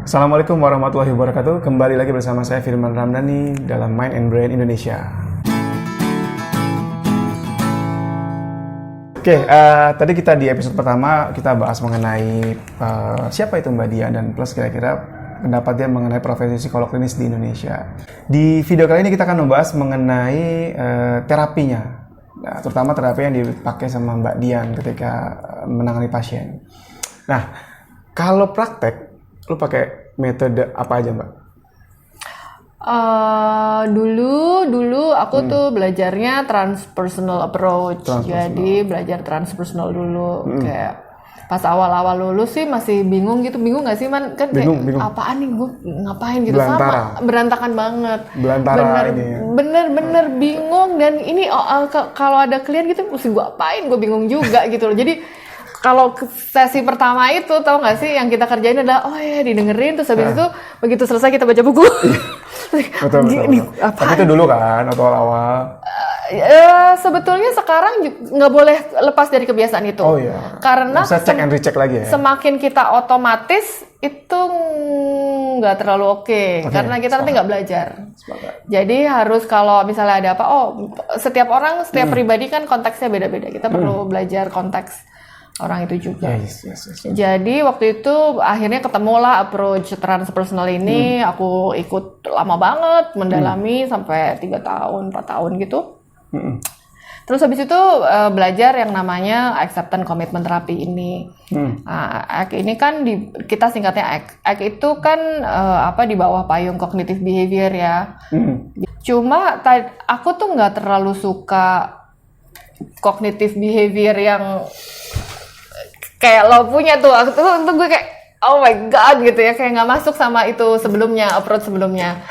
Assalamualaikum warahmatullahi wabarakatuh. Kembali lagi bersama saya Firman Ramdhani dalam Mind and Brain Indonesia. Tadi kita di episode pertama kita bahas mengenai siapa itu Mbak Dia dan plus kira-kira pendapat dia mengenai profesi psikolog klinis di Indonesia. Di video kali ini kita akan membahas mengenai terapinya, terutama terapi yang dipakai sama Mbak Dian ketika menangani pasien. Nah, kalau praktek lu pakai metode apa aja, Mbak? Dulu aku tuh belajarnya transpersonal approach. Jadi belajar transpersonal dulu. Kayak pas awal-awal lulus sih masih bingung gitu. Bingung gak sih, Man? Kan bingung. Apaan nih gue ngapain gitu. Belantara. Sama berantakan banget. Belantara ini ya. Bener bingung. Dan ini kalau ada klien gitu mesti gue apain, gue bingung juga gitu loh. Jadi kalau sesi pertama itu tau gak sih yang kita kerjain adalah didengerin terus habis itu begitu selesai kita baca buku. Betul. Tapi itu dulu kan atau awal? Sebetulnya sekarang nggak boleh lepas dari kebiasaan itu. Oh iya. Karena bisa check and recheck lagi ya. Semakin kita otomatis itu nggak terlalu oke. Karena kita nanti nggak belajar. Jadi harus kalau misalnya ada apa, setiap orang, setiap pribadi kan konteksnya beda-beda. Kita perlu belajar konteks orang itu juga. Yes. Jadi waktu itu akhirnya ketemulah approach transpersonal ini. Aku ikut lama banget mendalami sampai 3 tahun, 4 tahun gitu. Terus habis itu belajar yang namanya acceptance commitment therapy ini. ACT ini kan kita singkatnya ACT. ACT itu kan di bawah payung cognitive behavior ya. Cuma aku tuh nggak terlalu suka cognitive behavior yang kayak lo punya tuh, gue kayak oh my god gitu ya, kayak nggak masuk sama itu sebelumnya, approach sebelumnya.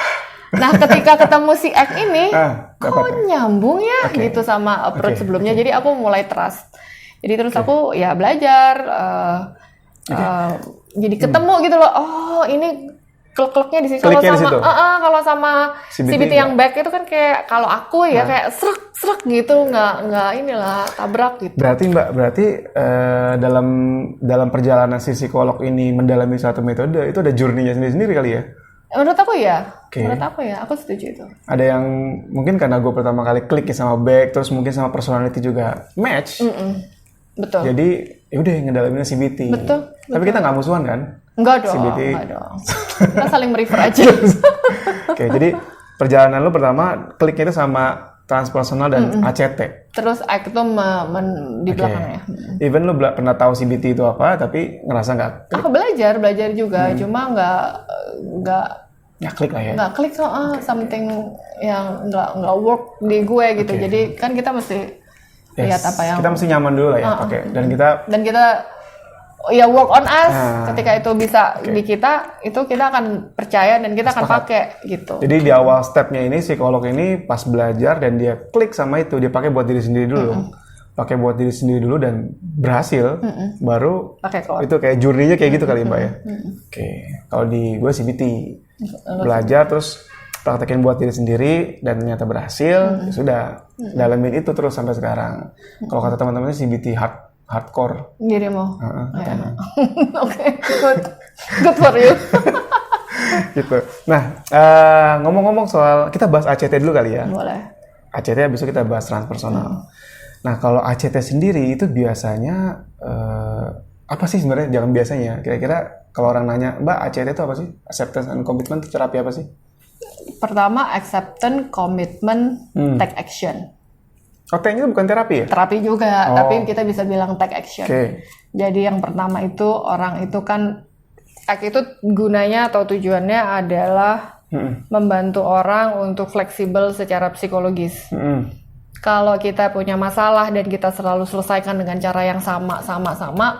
Nah ketika ketemu si ACT ini, kok nyambung ya gitu sama approach sebelumnya, jadi aku mulai trust. Jadi terus aku ya belajar, jadi ketemu gitu loh, ini klek-kleknya di sini. Kalau sama CBT yang back itu kan kayak kalau aku ya kayak srek gitu, nggak inilah tabrak gitu. Berarti dalam perjalanan si psikolog ini mendalami satu metode itu ada journey-nya sendiri kali ya? Menurut aku ya, aku setuju itu. Ada yang mungkin karena gue pertama kali klik sama back, terus mungkin sama personality juga match. Betul. Jadi yaudah ngedalaminnya CBT. Betul. Tapi kita nggak musuhan kan? Enggak dong. Kita saling merefer aja. Oke, jadi perjalanan lu pertama kliknya itu sama transpersonal dan ACT. Terus ACT itu di belakangnya. Even lu pernah tahu CBT itu apa, tapi ngerasa nggak klik? Aku belajar juga, cuma nggak klik lah ya. Nggak klik something yang nggak work di gue gitu. Jadi kan kita mesti lihat apa yang kita mesti nyaman dulu lah ya pakai. Dan kita ya work on us. Ketika itu bisa di kita, itu kita akan percaya dan kita akan pakai gitu. Jadi di awal stepnya ini psikolog ini pas belajar dan dia klik sama itu, dia pakai buat diri sendiri dulu. Pakai buat diri sendiri dulu dan berhasil, baru itu kayak journey-nya kayak gitu kali Mbak ya. Oke, kalau di gue CBT belajar terus praktekin buat diri sendiri dan ternyata berhasil, sudah dalamin itu terus sampai sekarang. Kalau kata teman-temannya CBT hardcore. Dirimu. Oke, good for you. Gitu. Nah, ngomong-ngomong soal, kita bahas ACT dulu kali ya. Boleh. ACT habis itu kita bahas transpersonal. Nah, kalau ACT sendiri itu biasanya apa sih sebenarnya? Jangan biasanya. Kira-kira kalau orang nanya, Mbak, ACT itu apa sih? Acceptance and Commitment terapi apa sih? Pertama, acceptance, commitment, take action. T-nya bukan terapi ya? Terapi juga, tapi kita bisa bilang take action. Jadi yang pertama itu orang itu kan ACT itu gunanya atau tujuannya adalah membantu orang untuk fleksibel secara psikologis. Kalau kita punya masalah dan kita selalu selesaikan dengan cara yang sama,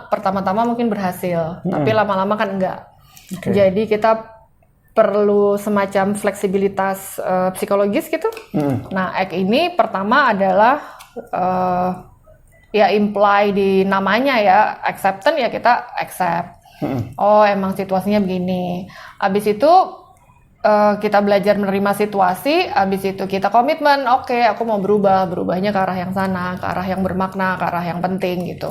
pertama-tama mungkin berhasil, tapi lama-lama kan enggak. Jadi kita perlu semacam fleksibilitas psikologis gitu. Nah, ACT ini pertama adalah imply di namanya ya, acceptance ya kita accept. Emang situasinya begini. Habis itu kita belajar menerima situasi, habis itu kita komitmen, oke, aku mau berubahnya ke arah yang sana, ke arah yang bermakna, ke arah yang penting gitu.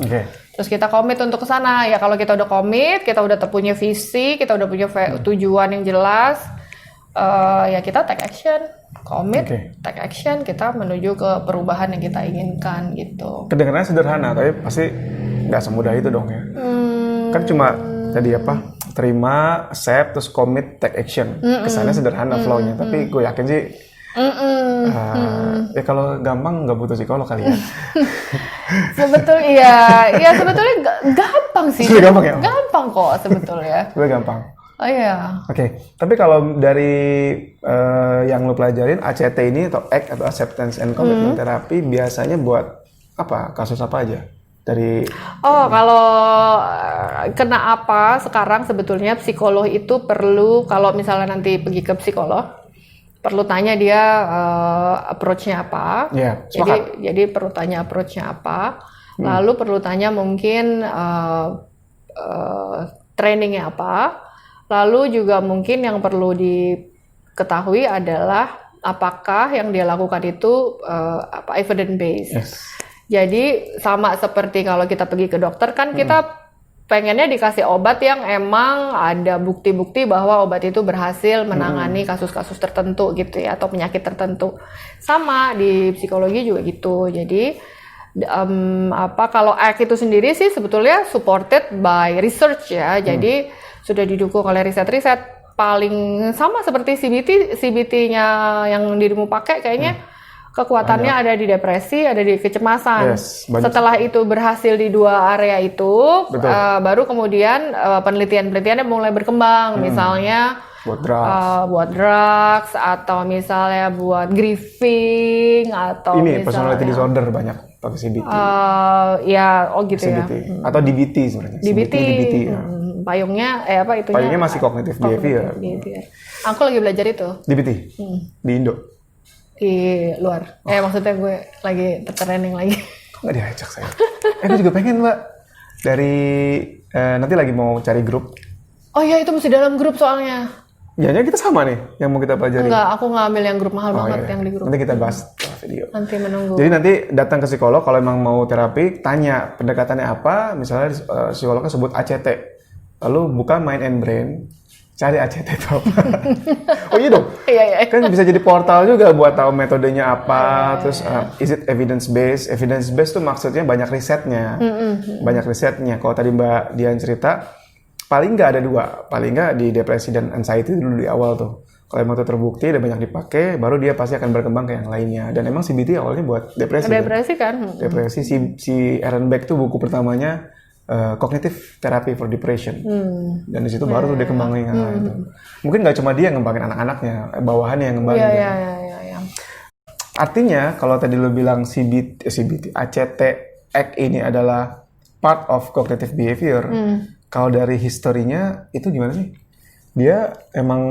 Terus kita komit untuk ke sana. Ya kalau kita udah komit, kita udah punya visi, kita udah punya tujuan yang jelas, ya kita take action, komit, take action, kita menuju ke perubahan yang kita inginkan gitu. Kedengarannya sederhana, tapi pasti nggak semudah itu dong ya. Kan cuma tadi apa? Terima, accept, terus commit, take action. Kesannya sederhana flow-nya, tapi gue yakin sih ya kalau gampang nggak butuh psikolog kali ya. Sebetulnya gampang sih. Gampang ya? Gampang kok sebetulnya. Sebenarnya gampang. Oh iya. Oke, tapi kalau dari yang lo pelajarin ACT ini atau ACT atau Acceptance and Commitment Therapy biasanya buat apa? Kasus apa aja? Kalau kena apa sekarang sebetulnya psikolog itu perlu, kalau misalnya nanti pergi ke psikolog, perlu tanya dia approach-nya apa. Jadi perlu tanya approach-nya apa. Lalu perlu tanya mungkin trainingnya apa. Lalu juga mungkin yang perlu diketahui adalah apakah yang dia lakukan itu evidence based. Jadi sama seperti kalau kita pergi ke dokter kan kita pengennya dikasih obat yang emang ada bukti-bukti bahwa obat itu berhasil menangani kasus-kasus tertentu gitu ya, atau penyakit tertentu. Sama di psikologi juga gitu. Jadi kalau ACT itu sendiri sih sebetulnya supported by research ya. Jadi sudah didukung oleh riset-riset, paling sama seperti CBT-nya yang dirimu pakai kayaknya. Kekuatannya ada di depresi, ada di kecemasan. Setelah itu berhasil di dua area itu, baru kemudian penelitian-penelitiannya mulai berkembang. Misalnya buat drugs, atau misalnya buat grieving, atau ini personality disorder banyak pakai CBT. CBT. Atau DBT sebenarnya. DBT. Ya. Payungnya Payungnya masih cognitive behavior. Aku lagi belajar itu. DBT di Indo. Di luar. Maksudnya gue lagi training lagi. Kok nggak diajak saya? Gue juga pengen, Mbak. Dari nanti lagi mau cari grup. Oh iya, itu mesti dalam grup soalnya. Jangan kita sama nih yang mau kita pelajari. Enggak, aku ngambil yang grup mahal banget yang di grup. Nanti kita bahas video. Nanti menunggu. Jadi nanti datang ke psikolog kalau emang mau terapi, tanya pendekatannya apa. Misalnya psikolognya sebut ACT. Lalu buka Mind and Brain. Cari ACT itu apa. Oh iya dong. Iya. Kan bisa jadi portal juga buat tahu metodenya apa. Terus is it evidence based? Evidence based tuh maksudnya banyak risetnya. Banyak risetnya. Kalau tadi Mbak Dian cerita, paling nggak ada dua. Paling nggak di depresi dan anxiety dulu di awal tuh. Kalau emang itu terbukti dan banyak dipakai, baru dia pasti akan berkembang ke yang lainnya. Dan emang CBT awalnya buat depresi. Depresi kan? Depresi. Si Aaron Beck tuh buku pertamanya Cognitive Therapy for Depression. Dan di situ baru tuh dia kembangin itu. Mungkin nggak cuma dia ngembangin anak-anaknya, bawahannya yang ngembangin. Iya. Artinya kalau tadi lo bilang CBT, ACT, ACT ini adalah part of cognitive behavior. Kalau dari historinya itu gimana sih? Dia emang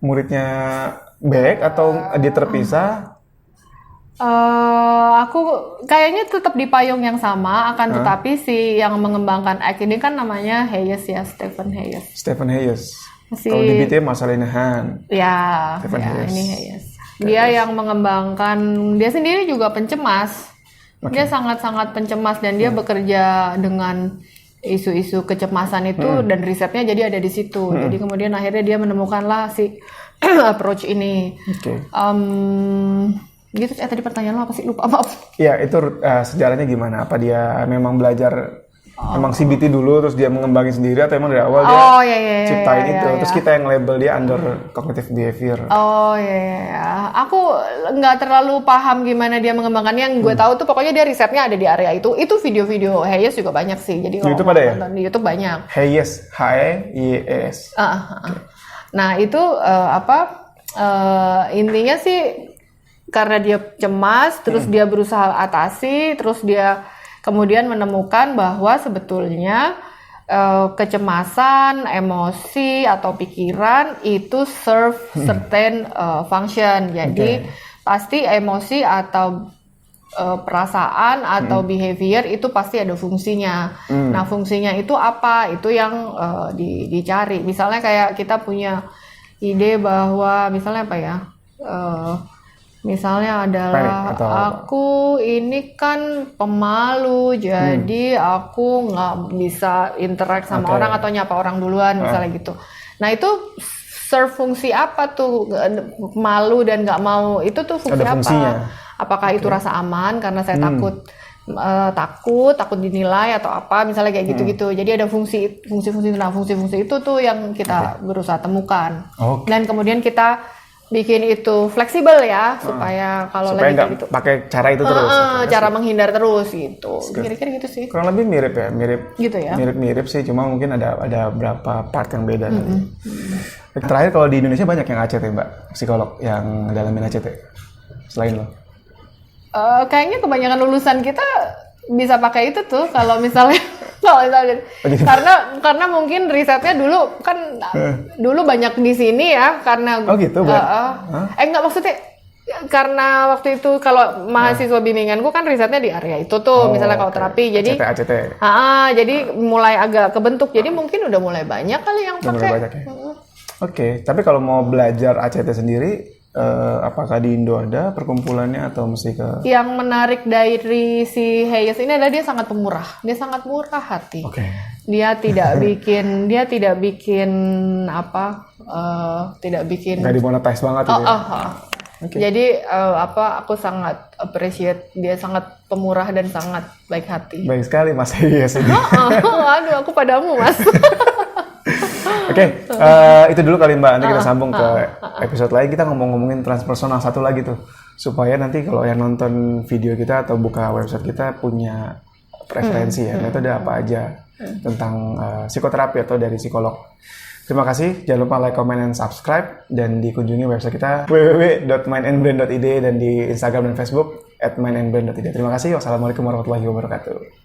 muridnya Beck atau dia terpisah? Aku kayaknya tetap di payung yang sama, akan tetapi si yang mengembangkan ACT ini kan namanya Hayes ya, Stephen Hayes. Kalau di BT Mas Alinahan. Ya, ini Hayes. Dia yang mengembangkan, dia sendiri juga pencemas. Dia sangat-sangat pencemas dan dia bekerja dengan isu-isu kecemasan itu dan risetnya jadi ada di situ. Jadi kemudian akhirnya dia menemukanlah si approach ini. Gitu. Tadi pertanyaan lo apa sih? Lupa, maaf. Ya, itu sejarahnya gimana? Apa dia memang belajar emang CBT dulu terus dia mengembangin sendiri, atau emang dari awal dia ciptain itu? Terus kita yang label dia under cognitive behavior. Aku nggak terlalu paham gimana dia mengembangkannya. Yang gue tahu tuh pokoknya dia risetnya ada di area itu. Itu video-video Hayes juga banyak sih. Jadi di YouTube ada ya? Di YouTube banyak. Hayes, H-E-Y-E-S. Nah itu intinya sih karena dia cemas, terus dia berusaha atasi, terus dia kemudian menemukan bahwa sebetulnya kecemasan, emosi atau pikiran itu serve certain function. Jadi pasti emosi atau perasaan atau behavior itu pasti ada fungsinya. Nah fungsinya itu apa? Itu yang dicari. Misalnya kayak kita punya ide bahwa misalnya apa ya? Misalnya adalah aku ini kan pemalu, jadi aku nggak bisa interact sama orang atau nyapa orang duluan misalnya gitu. Nah itu serve fungsi apa tuh, malu dan nggak mau itu tuh fungsi apa? Fungsinya. Apakah itu rasa aman karena saya takut dinilai atau apa misalnya kayak gitu-gitu. Jadi ada fungsi itu tuh yang kita berusaha temukan. Dan kemudian kita bikin itu fleksibel ya supaya kalau supaya lagi nggak gitu pakai cara itu terus. Cara menghindar terus gitu. Kira-kira gitu sih. Kurang lebih mirip ya, gitu ya. Mirip sih, cuma mungkin ada beberapa part yang beda. Terakhir kalau di Indonesia banyak yang ACT Mbak, psikolog yang ngedalamin ACT selain lo? Kayaknya kebanyakan lulusan kita bisa pakai itu tuh kalau misalnya karena mungkin risetnya dulu kan dulu banyak di sini ya karena gitu enggak maksudnya karena waktu itu kalau mahasiswa bimbinganku kan risetnya di area itu tuh misalnya kalau terapi jadi ACT. Jadi mulai agak kebentuk jadi mungkin udah mulai banyak kali yang pakai. Tapi kalau mau belajar ACT sendiri apakah di Indo ada perkumpulannya atau mesti ke? Yang menarik dari si Hayes ini adalah dia sangat pemurah. Dia sangat murah hati. Dia tidak bikin nggak dimonetize banget gitu. Jadi aku sangat appreciate dia, sangat pemurah dan sangat baik hati. Baik sekali Mas Hayes ini. Aduh aku padamu Mas. Itu dulu kali Mbak, nanti kita sambung ke episode lain, kita ngomongin transpersonal satu lagi tuh, supaya nanti kalau yang nonton video kita atau buka website kita punya preferensi ya, itu ada apa aja tentang psikoterapi atau dari psikolog. Terima kasih, jangan lupa like, comment, and subscribe, dan dikunjungi website kita www.mindandbrain.id dan di Instagram dan Facebook @mindandbrain.id. Terima kasih, wassalamualaikum warahmatullahi wabarakatuh.